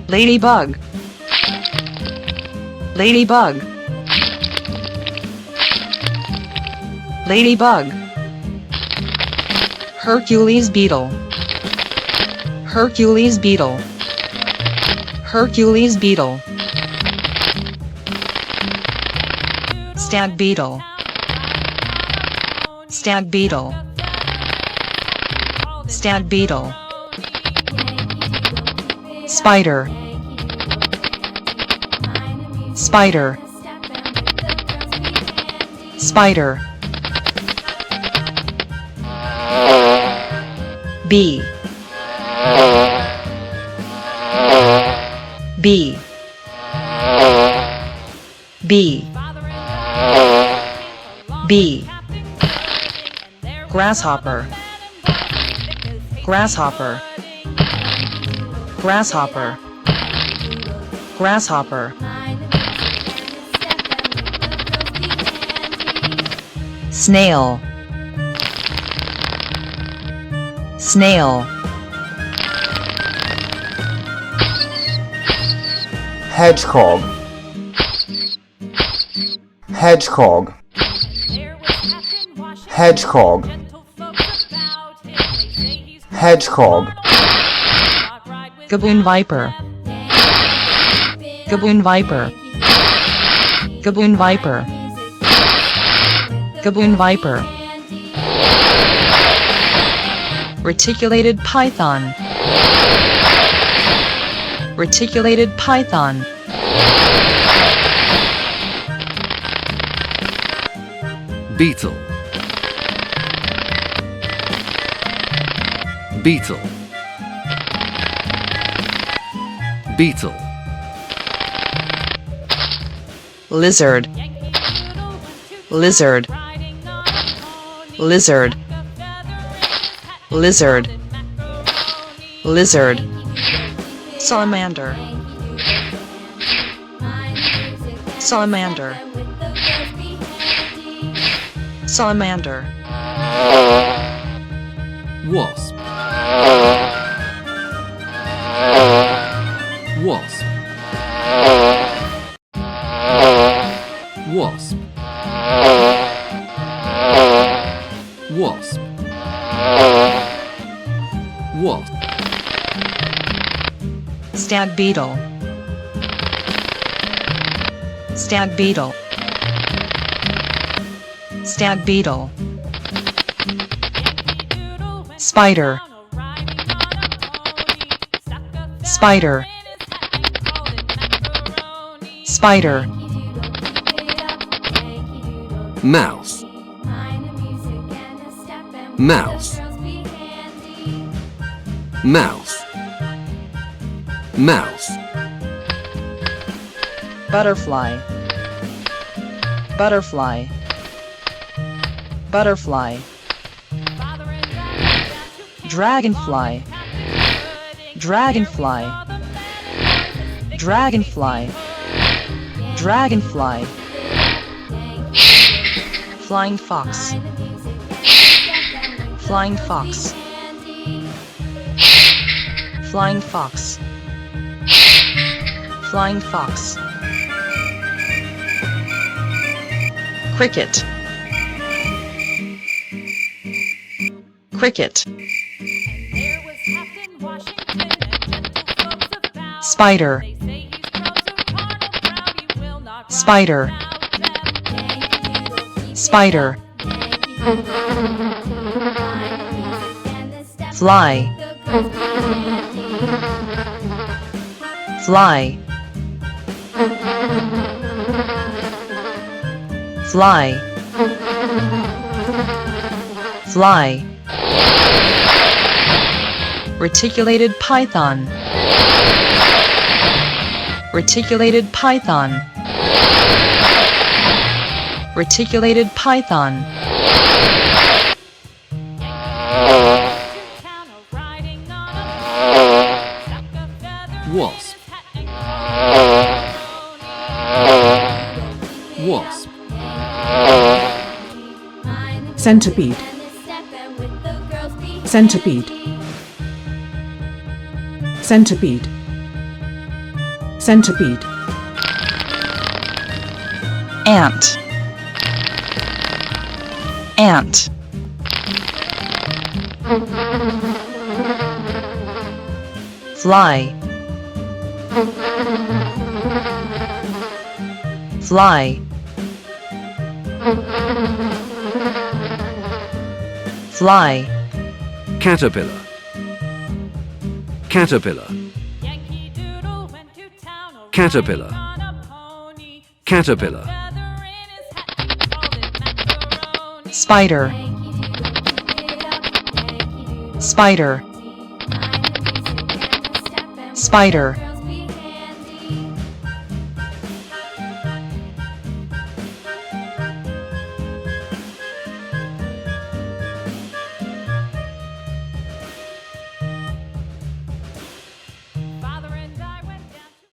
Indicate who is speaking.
Speaker 1: Ladybug. Ladybug. Ladybug. Hercules beetle. Hercules beetle. Hercules beetle. Stag beetle. Stag beetle. Stag beetle. Spider. Spider. Spider. Bee. Bee. Bee. Bee. Grasshopper. Grasshopper. Grasshopper. Grasshopper. Snail. Snail.
Speaker 2: Hedgehog. Hedgehog. Hedgehog. Hedgehog.
Speaker 1: Gaboon viper. Gaboon viper. Gaboon viper. Gaboon viper. Reticulated python. Reticulated python.
Speaker 3: Beetle. Beetle. Beetle.
Speaker 1: Lizard. Lizard. Lizard. Lizard. Lizard. Salamander. Salamander. Salamander.
Speaker 3: Wasp. Wasp. Wasp. Wasp. Wasp.
Speaker 1: Stag beetle. Stag beetle. Stag beetle. Spider. Spider. Spider.
Speaker 3: Mouse. Mouse. Mouse. Mouse.
Speaker 1: Butterfly. Butterfly. Butterfly. Dragonfly. Dragonfly. Dragonfly. Dragonfly. Flying fox. Flying fox. Flying fox. Flying fox. Cricket. Cricket. Spider. Spider. Spider. Fly. Fly. Fly. Fly. Reticulated python. Reticulated python. Reticulated python.
Speaker 3: Wasp. Wasp.
Speaker 4: Centipede. Centipede. Centipede. Centipede.
Speaker 1: Ant. Ant. Fly. Fly. Fly.
Speaker 3: Caterpillar. Caterpillar.
Speaker 5: Yankee Doodle went to town
Speaker 3: Caterpillar.
Speaker 5: on a pony.
Speaker 3: Caterpillar.
Speaker 5: Feather in his hat, he called it macaroni.
Speaker 1: Spider. Spider. Spider.